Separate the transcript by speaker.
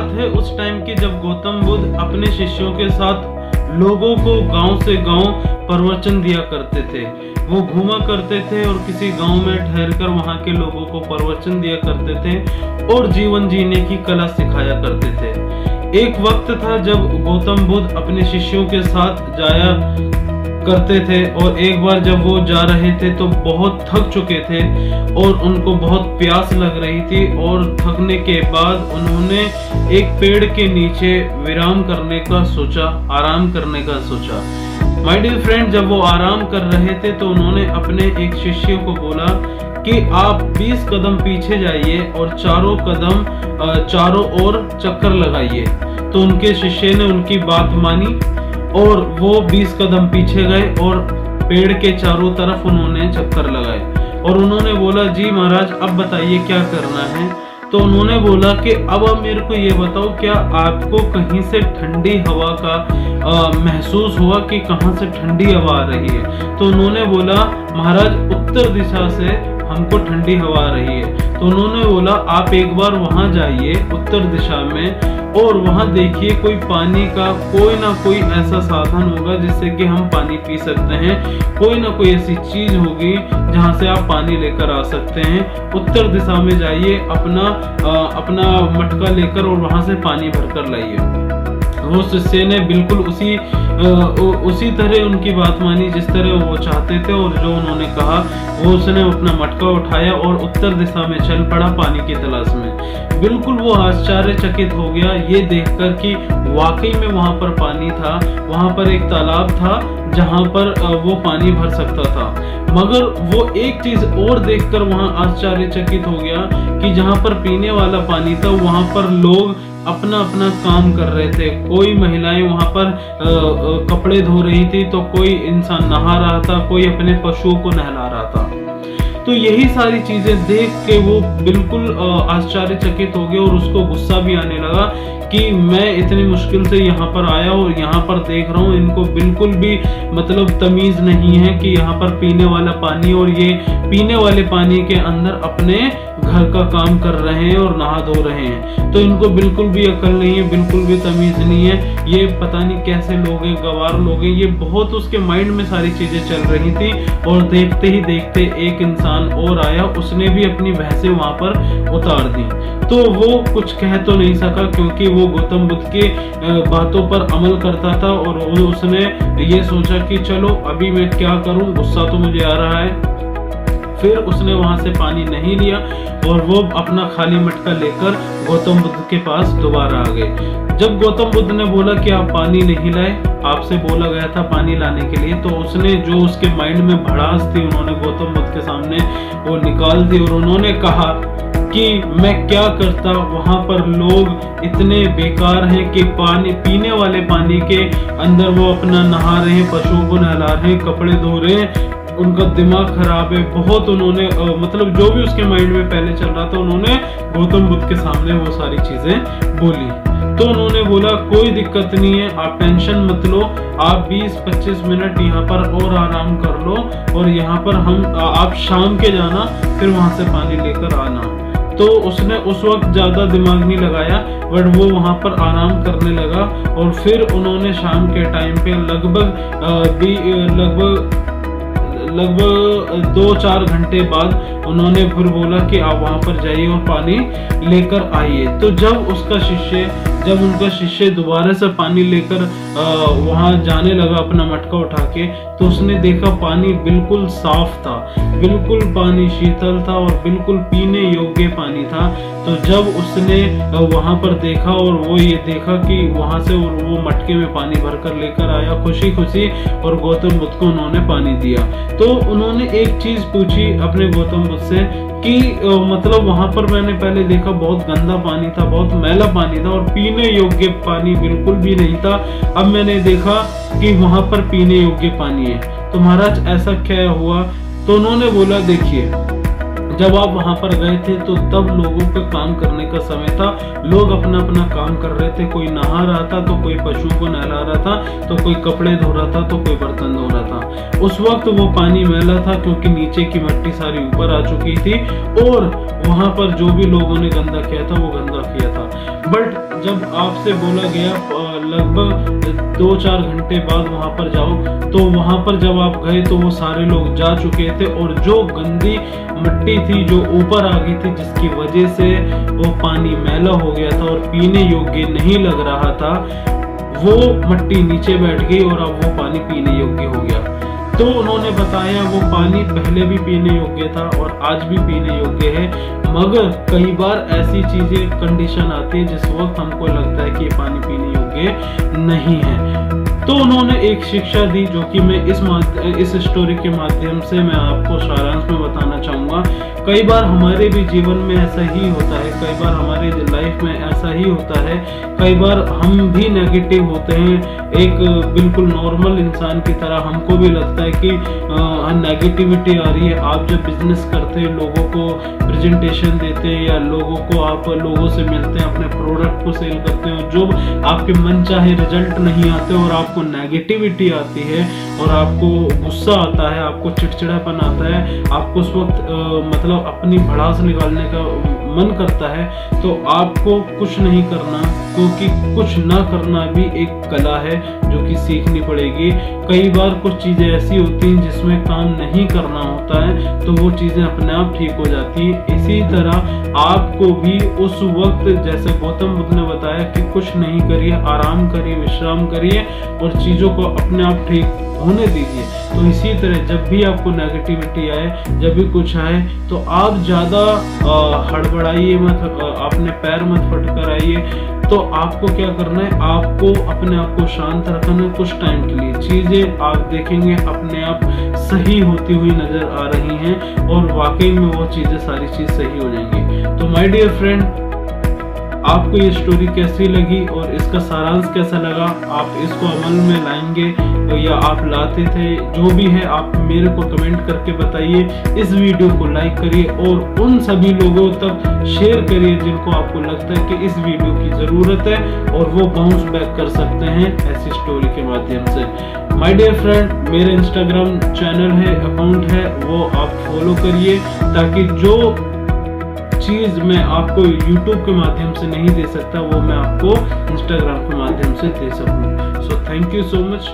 Speaker 1: बात है उस टाइम की जब गौतम बुद्ध अपने शिष्यों के साथ लोगों को गांव से गांव प्रवचन दिया करते थे। वो घूमा करते थे और किसी गांव में ठहरकर वहां के लोगों को प्रवचन दिया करते थे और जीवन जीने की कला सिखाया करते थे। एक वक्त था जब गौतम बुद्ध अपने शिष्यों के साथ जाया करते थे और एक बार जब वो जा रहे थे तो बहुत थक चुके थे और उनको बहुत प्यास लग रही थी और थकने के बाद उन्होंने एक पेड़ के नीचे विराम करने का सोचा, आराम करने का सोचा। माय डियर फ्रेंड, जब वो आराम कर रहे थे तो उन्होंने अपने एक शिष्य को बोला कि आप 20 कदम पीछे जाइए और चारों ओर चक्कर लगाइए। तो उनके शिष्य ने उनकी बात मानी और वो 20 कदम पीछे गए और पेड़ के चारों तरफ उन्होंने चक्कर लगाए और उन्होंने बोला, जी महाराज अब बताइए क्या करना है। तो उन्होंने बोला कि अब आप मेरे को ये बताओ, क्या आपको कहीं से ठंडी हवा का महसूस हुआ कि कहाँ से ठंडी हवा आ रही है? तो उन्होंने बोला, महाराज उत्तर दिशा से हमको ठंडी हवा आ रही है। तो उन्होंने बोला, आप एक बार वहां जाइए उत्तर दिशा में और वहां देखिए कोई पानी का कोई ना कोई ऐसा साधन होगा जिससे कि हम पानी पी सकते हैं, कोई ना कोई ऐसी चीज होगी जहां से आप पानी लेकर आ सकते हैं। उत्तर दिशा में जाइए, अपना मटका लेकर और वहां से पानी भरकर लाइए। वो शिष्य ने बिल्कुल उसी तरह उनकी बात मानी जिस तरह वो चाहते थे और जो उन्होंने कहा वो उसने अपना मटका उठाया और उत्तर दिशा में चल पड़ा पानी की तलाश में। बिल्कुल वो आश्चर्यचकित हो गया ये देखकर कि वाकई में वहां पर पानी था, वहां पर एक तालाब था जहां पर वो पानी भर सकता था। मगर वो एक चीज और देखकर वहां आश्चर्यचकित हो गया कि जहां पर पीने वाला पानी था वहां पर लोग अपना अपना काम कर रहे थे। कोई महिलाएं वहां पर कपड़े धो रही थी तो कोई इंसान नहा रहा था, कोई अपने पशुओं को नहला रहा था। तो यही सारी चीजें देख के वो बिल्कुल आश्चर्यचकित हो गया और उसको गुस्सा भी आने लगा कि मैं इतनी मुश्किल से यहाँ पर आया और यहाँ पर देख रहा हूँ इनको बिल्कुल भी मतलब तमीज नहीं है कि यहाँ पर पीने वाला पानी और ये पीने वाले पानी के अंदर अपने घर का काम कर रहे हैं और नहा धो रहे हैं। तो इनको बिल्कुल भी अकल नहीं है, बिल्कुल भी तमीज नहीं है, ये पता नहीं कैसे लोग हैं, गवार लोग हैं। ये बहुत उसके माइंड में सारी चीजें चल रही थी और देखते ही देखते एक इंसान और आया, उसने भी अपनी भैंसें वहां पर उतार दी। तो वो कुछ कह तो नहीं सका क्योंकि वो गौतम बुद्ध के बातों पर अमल करता था और उसने ये सोचा कि चलो अभी मैं क्या करूं, गुस्सा तो मुझे आ रहा है। फिर उसने वहां से पानी नहीं लिया और वो अपना खाली मटका लेकर गौतम बुद्ध के पास दोबारा आ गए। जब गौतम बुद्ध ने बोला कि आप पानी नहीं लाए, आपसे बोला गया था पानी लाने के लिए, तो उसने जो उसके माइंड में भड़ास थी उन्होंने गौतम बुद्ध के सामने वो निकाल दी और उन्होंने कहा कि मैं क्या करता, वहां पर लोग इतने बेकार हैं कि पानी पीने वाले पानी के अंदर वो अपना नहा रहे हैं, पशुओं को नहला रहे हैं, कपड़े धो रहे हैं, उनका दिमाग खराब है। बहुत उन्होंने मतलब जो भी उसके माइंड में पहले चल रहा था उन्होंने गौतम बुद्ध के सामने वो सारी चीजें बोली। तो उन्होंने बोला कोई दिक्कत नहीं है, आप टेंशन मत लो, आप 20-25 मिनट यहाँ पर और आराम कर लो और यहाँ पर आप शाम के जाना, फिर वहां से पानी लेकर आना। तो उसने उस वक्त ज्यादा दिमाग नहीं लगाया बट वो वहां पर आराम करने लगा और फिर उन्होंने शाम के टाइम पे लगभग 2-4 घंटे बाद उन्होंने फिर बोला कि आप वहां पर जाइए और पानी लेकर आइए। तो जब उनका शिष्य दोबारा से पानी लेकर वहां जाने लगा अपना मटका उठा के, तो उसने देखा पानी बिल्कुल साफ था, बिल्कुल पानी शीतल था और बिल्कुल पीने योग्य पानी था। तो जब उसने वहां पर देखा और वो ये देखा कि वहां से वो मटके में पानी भरकर लेकर आया खुशी खुशी और गौतम बुद्ध को उन्होंने पानी दिया। तो उन्होंने एक चीज पूछी अपने गौतम बुद्ध से कि मतलब वहां पर मैंने पहले देखा बहुत गंदा पानी था, बहुत मैला पानी था और पीने योग्य पानी बिल्कुल भी नहीं था, अब मैंने देखा कि वहां पर पीने योग्य पानी है। तो महाराज ऐसा क्या हुआ? तो उन्होंने बोला देखिए, जब आप वहां पर गए थे तो तब लोगों का काम करने का समय था, लोग अपना अपना काम कर रहे थे, कोई नहा रहा था तो कोई पशुओं को नहला रहा था तो कोई कपड़े धो रहा था तो कोई बर्तन धो रहा था। उस वक्त वो पानी मैला था क्योंकि नीचे की मिट्टी सारी ऊपर आ चुकी थी और वहां पर जो भी लोगों ने गंदा किया था वो गंदा किया था। बट जब आपसे बोला गया लगभग 2-4 घंटे बाद वहां पर जाओ, तो वहां पर जब आप गए तो वो सारे लोग जा चुके थे और जो गंदी मिट्टी थी जो ऊपर आ गई थी जिसकी वजह से वो पानी मैला हो गया था और पीने योग्य नहीं लग रहा था, वो मिट्टी नीचे बैठ गई और अब वो पानी पीने योग्य हो गया। तो उन्होंने बताया वो पानी पहले भी पीने योग्य था और आज भी पीने योग्य है, मगर कई बार ऐसी चीजें कंडीशन आती है जिस वक्त हमको लगता है कि ये पानी पीने योग्य नहीं है। तो उन्होंने एक शिक्षा दी जो कि मैं इस स्टोरी के माध्यम से मैं आपको सारांश में बताना चाहूँगा। कई बार हमारे भी जीवन में ऐसा ही होता है, कई बार हमारे लाइफ में ऐसा ही होता है, कई बार हम भी नेगेटिव होते हैं, एक बिल्कुल नॉर्मल इंसान की तरह हमको भी लगता है कि नेगेटिविटी आ रही है। आप जब बिजनेस करते हैं, लोगों को प्रेजेंटेशन देते हैं या लोगों से मिलते हैं, अपने प्रोडक्ट को सेल करते हैं, जो आपके मन चाहे रिजल्ट नहीं आते और आपको नेगेटिविटी आती है और आपको गुस्सा आता है, आपको चिड़चिड़ापन आता है, आपको उस वक्त मतलब अपनी भड़ास निकालने का मन करता है, तो आपको कुछ नहीं करना, क्योंकि कुछ ना करना भी एक कला है जो कि सीखनी पड़ेगी। कई बार कुछ चीजें ऐसी होती हैं जिसमें काम नहीं करना होता है तो वो चीजें अपने आप ठीक हो जाती हैं। इसी तरह आपको भी उस वक्त जैसे गौतम बुद्ध ने बताया कि कुछ नहीं करिए, आराम करिए, विश्राम करिए और चीजों को अपने आप ठीक होने दीजिए। तो इसी तरह जब भी आपको नेगेटिविटी आए, जब भी कुछ आए, तो आप ज़्यादा हड़बड़ाइए मत, अपने पैर मत फटकर आइए। तो आपको क्या करना है, आपको अपने आप को शांत रखना है कुछ टाइम के लिए। चीज़ें आप देखेंगे अपने आप सही होती हुई नज़र आ रही हैं और वाकई में वो चीज़ें सारी चीज़ सही हो जाएंगी। तो माय डियर फ्रेंड, आपको ये स्टोरी कैसी लगी और इसका सारांश कैसा लगा, आप इसको अमल में लाएंगे या आप लाते थे, जो भी है आप मेरे को कमेंट करके बताइए। इस वीडियो को लाइक करिए और उन सभी लोगों तक शेयर करिए जिनको आपको लगता है कि इस वीडियो की ज़रूरत है और वो बाउंस बैक कर सकते हैं ऐसी स्टोरी के माध्यम से। माय डियर फ्रेंड, मेरे इंस्टाग्राम चैनल है, अकाउंट है, वो आप फॉलो करिए ताकि जो चीज़ मैं आपको YouTube के माध्यम से नहीं दे सकता वो मैं आपको Instagram के माध्यम से दे सकूं। So thank you so much.